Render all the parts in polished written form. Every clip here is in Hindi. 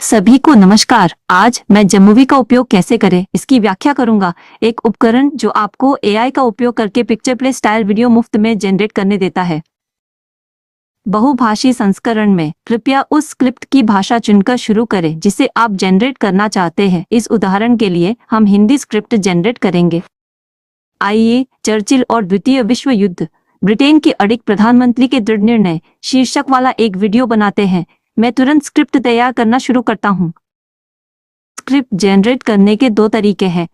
सभी को नमस्कार। आज मैं जमूवी का उपयोग कैसे करें इसकी व्याख्या करूंगा। एक उपकरण जो आपको एआई का उपयोग करके पिक्चर प्ले स्टाइल वीडियो मुफ्त में जनरेट करने देता है। बहुभाषी संस्करण में कृपया उस स्क्रिप्ट की भाषा चुनकर शुरू करें जिसे आप जनरेट करना चाहते हैं। इस उदाहरण के लिए हम हिंदी स्क्रिप्ट जनरेट करेंगे। आइए चर्चिल और द्वितीय विश्व युद्ध, ब्रिटेन के अड़िग प्रधानमंत्री के दृढ़ निर्णय शीर्षक वाला एक वीडियो बनाते हैं। मैं तुरंत स्क्रिप्ट तैयार करना शुरू करता हूँ। स्क्रिप्ट जनरेट करने के दो तरीके हैं।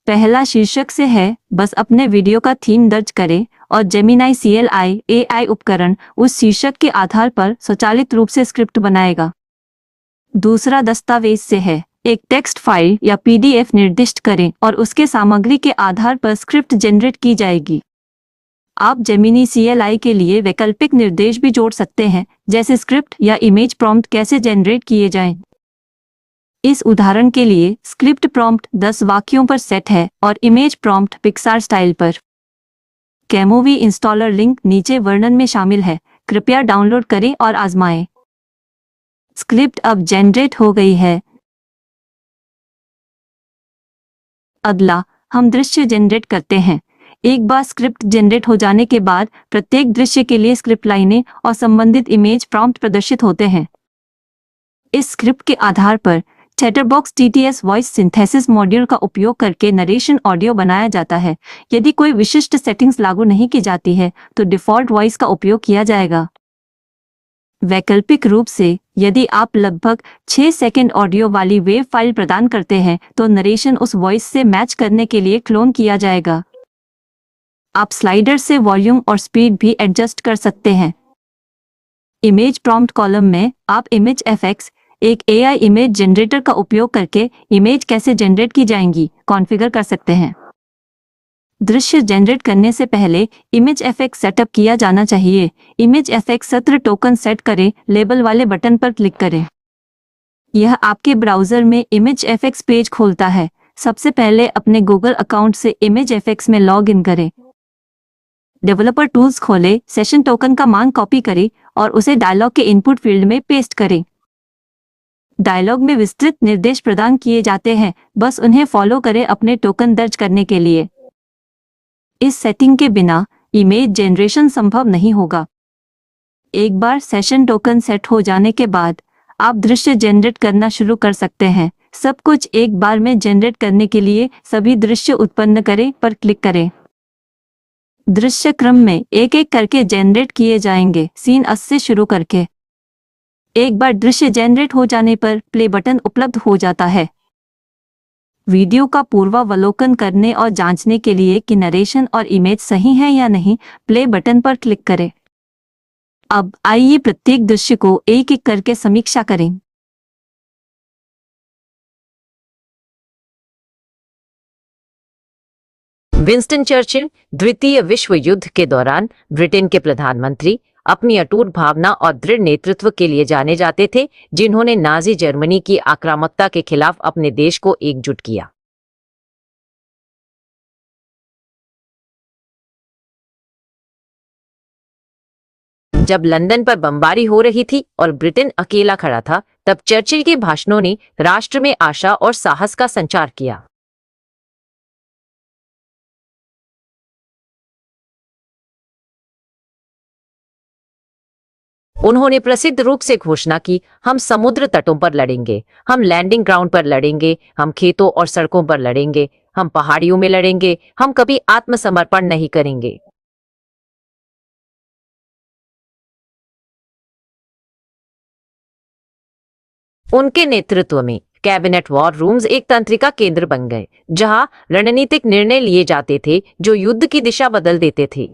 पहला शीर्षक से है, बस अपने वीडियो का थीम दर्ज करें और जेमिनाई CLI AI उपकरण उस शीर्षक के आधार पर स्वचालित रूप से स्क्रिप्ट बनाएगा। दूसरा दस्तावेज से है, एक टेक्स्ट फाइल या PDF निर्दिष्ट करें और उसके सामग्री के आधार पर स्क्रिप्ट जनरेट की जाएगी। आप जेमिनी CLI के लिए वैकल्पिक निर्देश भी जोड़ सकते हैं, जैसे स्क्रिप्ट या इमेज प्रॉम्प्ट कैसे जनरेट किए जाएं। इस उदाहरण के लिए स्क्रिप्ट प्रॉम्प्ट 10 वाक्यों पर सेट है और इमेज प्रॉम्प्ट पिक्सार स्टाइल पर। कैमोवी इंस्टॉलर लिंक नीचे वर्णन में शामिल है। कृपया डाउनलोड करें और आजमाएं। स्क्रिप्ट अब जनरेट हो गई है। अगला हम दृश्य जनरेट करते हैं। एक बार स्क्रिप्ट जनरेट हो जाने के बाद प्रत्येक दृश्य के लिए स्क्रिप्ट लाइनें और संबंधित इमेज प्रॉम्प्ट प्रदर्शित होते हैं। इस स्क्रिप्ट के आधार पर chatterbox TTS voice synthesis module का उपयोग करके नरेशन ऑडियो बनाया जाता है। यदि कोई विशिष्ट सेटिंग्स लागू नहीं की जाती है तो डिफ़ॉल्ट वॉइस का उपयोग किया जाएगा। वैकल्पिक रूप से यदि आप लगभग 6 सेकंड ऑडियो वाली वेव फाइल प्रदान करते हैं तो नरेशन उस वॉइस से मैच करने के लिए क्लोन किया जाएगा। आप स्लाइडर से वॉल्यूम और स्पीड भी एडजस्ट कर सकते हैं। इमेज प्रॉम्प्ट कॉलम में आप इमेज FX, एक AI इमेज जनरेटर का उपयोग करके इमेज कैसे जनरेट की जाएंगी कॉन्फ़िगर कर सकते हैं। दृश्य जनरेट करने से पहले इमेज FX सेटअप किया जाना चाहिए। इमेज FX सत्र टोकन सेट करें, लेबल वाले बटन पर क्लिक करें। यह आपके ब्राउज़र में इमेज FX पेज खोलता है। सबसे पहले अपने गूगल अकाउंट से इमेज FX में लॉग इन करें। डेवलपर टूल्स खोलें, सेशन टोकन का मान कॉपी करें और उसे डायलॉग के इनपुट फील्ड में पेस्ट करें। डायलॉग में विस्तृत निर्देश प्रदान किए जाते हैं, बस उन्हें फॉलो करें अपने टोकन दर्ज करने के लिए। इस सेटिंग के बिना इमेज जनरेशन संभव नहीं होगा। एक बार सेशन टोकन सेट हो जाने के बाद आप दृश्य जनरेट करना शुरू कर सकते हैं। सब कुछ एक बार में जनरेट करने के लिए सभी दृश्य उत्पन्न करें पर क्लिक करें। दृश्य क्रम में एक एक करके जनरेट किए जाएंगे, सीन 10 से शुरू करके। एक बार दृश्य जनरेट हो जाने पर प्ले बटन उपलब्ध हो जाता है। वीडियो का पूर्वावलोकन करने और जांचने के लिए कि नरेशन और इमेज सही है या नहीं, प्ले बटन पर क्लिक करें। अब आइए प्रत्येक दृश्य को एक एक करके समीक्षा करें। विंस्टन चर्चिल द्वितीय विश्व युद्ध के दौरान ब्रिटेन के प्रधानमंत्री अपनी अटूट भावना और दृढ़ नेतृत्व के लिए जाने जाते थे, जिन्होंने नाजी जर्मनी की आक्रामकता के खिलाफ अपने देश को एकजुट किया। जब लंदन पर बमबारी हो रही थी और ब्रिटेन अकेला खड़ा था, तब चर्चिल के भाषणों ने राष्ट्र में आशा और साहस का संचार किया। उन्होंने प्रसिद्ध रूप से घोषणा की, हम समुद्र तटों पर लड़ेंगे, हम लैंडिंग ग्राउंड पर लड़ेंगे, हम खेतों और सड़कों पर लड़ेंगे, हम पहाड़ियों में लड़ेंगे, हम कभी आत्मसमर्पण नहीं करेंगे। उनके नेतृत्व में कैबिनेट वॉर रूम्स एक तंत्रिका केंद्र बन गए, जहां रणनीतिक निर्णय लिए जाते थे जो युद्ध की दिशा बदल देते थे।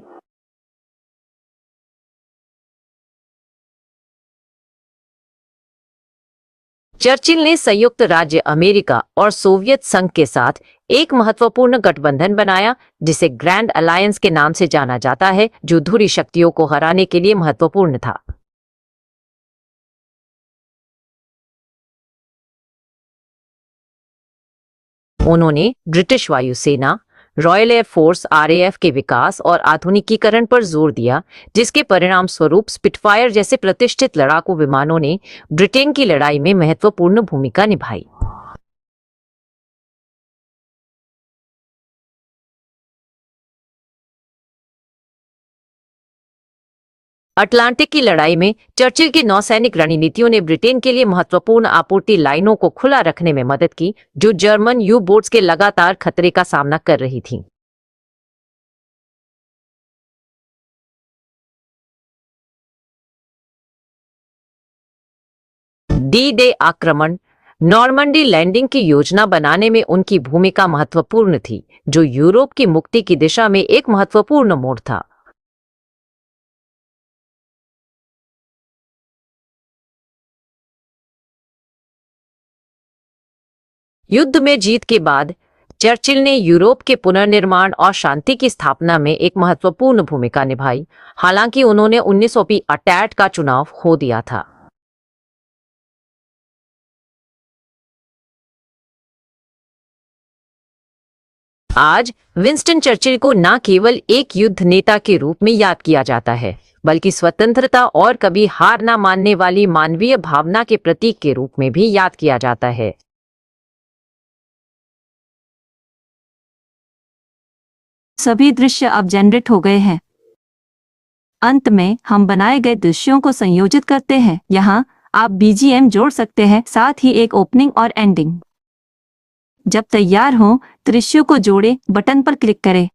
चर्चिल ने संयुक्त राज्य अमेरिका और सोवियत संघ के साथ एक महत्वपूर्ण गठबंधन बनाया, जिसे ग्रैंड अलायंस के नाम से जाना जाता है, जो धुरी शक्तियों को हराने के लिए महत्वपूर्ण था। उन्होंने ब्रिटिश वायुसेना, रॉयल एयर फोर्स RAF के विकास और आधुनिकीकरण पर जोर दिया, जिसके परिणाम स्वरूप स्पिटफायर जैसे प्रतिष्ठित लड़ाकू विमानों ने ब्रिटेन की लड़ाई में महत्वपूर्ण भूमिका निभाई। अटलांटिक की लड़ाई में चर्चिल की नौसैनिक रणनीतियों ने ब्रिटेन के लिए महत्वपूर्ण आपूर्ति लाइनों को खुला रखने में मदद की, जो जर्मन यू बोट्स के लगातार खतरे का सामना कर रही थीं। डी-डे आक्रमण नॉर्मंडी लैंडिंग की योजना बनाने में उनकी भूमिका महत्वपूर्ण थी, जो यूरोप की मुक्ति की दिशा में एक महत्वपूर्ण मोड़ था। युद्ध में जीत के बाद चर्चिल ने यूरोप के पुनर्निर्माण और शांति की स्थापना में एक महत्वपूर्ण भूमिका निभाई, हालांकि उन्होंने 1928 का चुनाव खो दिया था। आज विंस्टन चर्चिल को न केवल एक युद्ध नेता के रूप में याद किया जाता है, बल्कि स्वतंत्रता और कभी हार न मानने वाली मानवीय भावना के प्रतीक के रूप में भी याद किया जाता है। सभी दृश्य अब जनरेट हो गए हैं। अंत में हम बनाए गए दृश्यों को संयोजित करते हैं। यहाँ आप BGM जोड़ सकते हैं, साथ ही एक ओपनिंग और एंडिंग। जब तैयार हो, दृश्यों को जोड़े बटन पर क्लिक करें।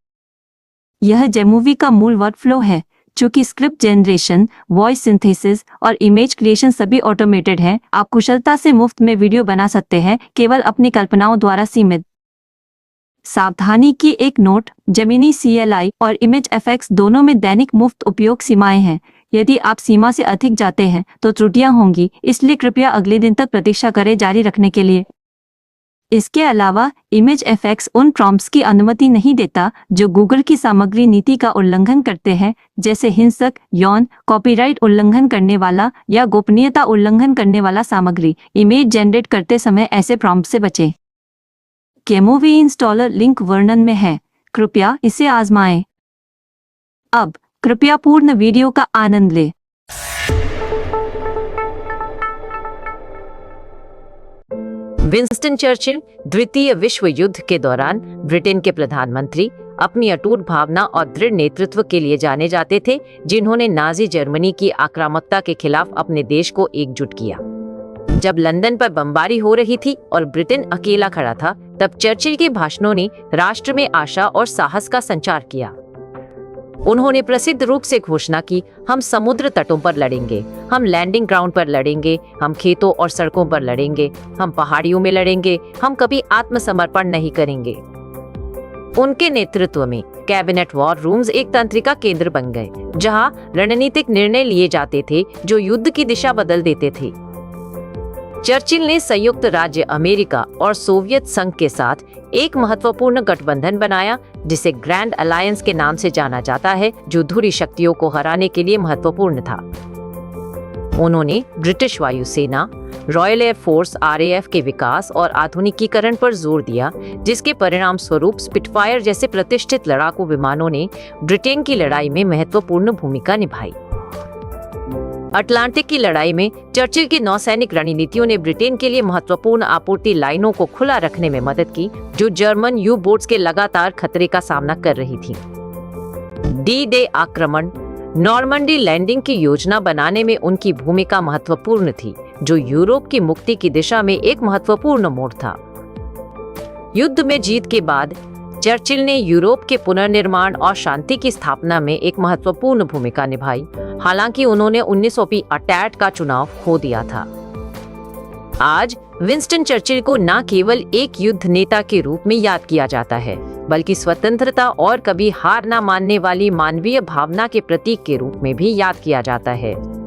यह जेमूवी का मूल वर्कफ्लो है। चूंकि स्क्रिप्ट जनरेशन, वॉइस सिंथेसिस और इमेज क्रिएशन सभी ऑटोमेटेड है, आप कुशलता से मुफ्त में वीडियो बना सकते हैं, केवल अपनी कल्पनाओं द्वारा सीमित। सावधानी की एक नोट, जेमिनी CLI और इमेज FX दोनों में दैनिक मुफ्त उपयोग सीमाएं हैं। यदि आप सीमा से अधिक जाते हैं तो त्रुटियां होंगी, इसलिए कृपया अगले दिन तक प्रतीक्षा करें जारी रखने के लिए। इसके अलावा इमेज FX उन प्रॉम्प्ट्स की अनुमति नहीं देता जो गूगल की सामग्री नीति का उल्लंघन करते हैं, जैसे हिंसक, यौन, कॉपीराइट उल्लंघन करने वाला या गोपनीयता उल्लंघन करने वाला सामग्री। इमेज जनरेट करते समय ऐसे प्रॉम्प्ट से बचें। केमूवी इंस्टॉलर लिंक वर्णन में है, कृपया इसे आजमाएं। अब कृपया पूर्ण वीडियो का आनंद लें। विंस्टन चर्चिल द्वितीय विश्व युद्ध के दौरान ब्रिटेन के प्रधानमंत्री अपनी अटूट भावना और दृढ़ नेतृत्व के लिए जाने जाते थे, जिन्होंने नाजी जर्मनी की आक्रामकता के खिलाफ अपने देश को एकजुट किया। जब लंदन पर बमबारी हो रही थी और ब्रिटेन अकेला खड़ा था, तब चर्चिल के भाषणों ने राष्ट्र में आशा और साहस का संचार किया। उन्होंने प्रसिद्ध रूप से घोषणा की, हम समुद्र तटों पर लड़ेंगे, हम लैंडिंग ग्राउंड पर लड़ेंगे, हम खेतों और सड़कों पर लड़ेंगे, हम पहाड़ियों में लड़ेंगे, हम कभी आत्मसमर्पण नहीं करेंगे। उनके नेतृत्व में कैबिनेट वॉर रूम्स एक तंत्रिका केंद्र बन गए, जहां रणनीतिक निर्णय लिए जाते थे जो युद्ध की दिशा बदल देते थे। चर्चिल ने संयुक्त राज्य अमेरिका और सोवियत संघ के साथ एक महत्वपूर्ण गठबंधन बनाया, जिसे ग्रैंड अलायंस के नाम से जाना जाता है, जो धुरी शक्तियों को हराने के लिए महत्वपूर्ण था। उन्होंने ब्रिटिश वायुसेना, रॉयल एयर फोर्स RAF के विकास और आधुनिकीकरण पर जोर दिया, जिसके परिणाम स्वरूप स्पिटफायर जैसे प्रतिष्ठित लड़ाकू विमानों ने ब्रिटेन की लड़ाई में महत्वपूर्ण भूमिका निभाई। अटलांटिक की लड़ाई में चर्चिल की नौसैनिक रणनीतियों ने ब्रिटेन के लिए महत्वपूर्ण आपूर्ति लाइनों को खुला रखने में मदद की, जो जर्मन यू बोट्स के लगातार खतरे का सामना कर रही थी। डी-डे आक्रमण नॉर्मंडी लैंडिंग की योजना बनाने में उनकी भूमिका महत्वपूर्ण थी, जो यूरोप की मुक्ति की दिशा में एक महत्वपूर्ण मोड़ था। युद्ध में जीत के बाद चर्चिल ने यूरोप के पुनर्निर्माण और शांति की स्थापना में एक महत्वपूर्ण भूमिका निभाई, हालांकि उन्होंने 1928 का चुनाव खो दिया था। आज विंस्टन चर्चिल को न केवल एक युद्ध नेता के रूप में याद किया जाता है, बल्कि स्वतंत्रता और कभी हार न मानने वाली मानवीय भावना के प्रतीक के रूप में भी याद किया जाता है।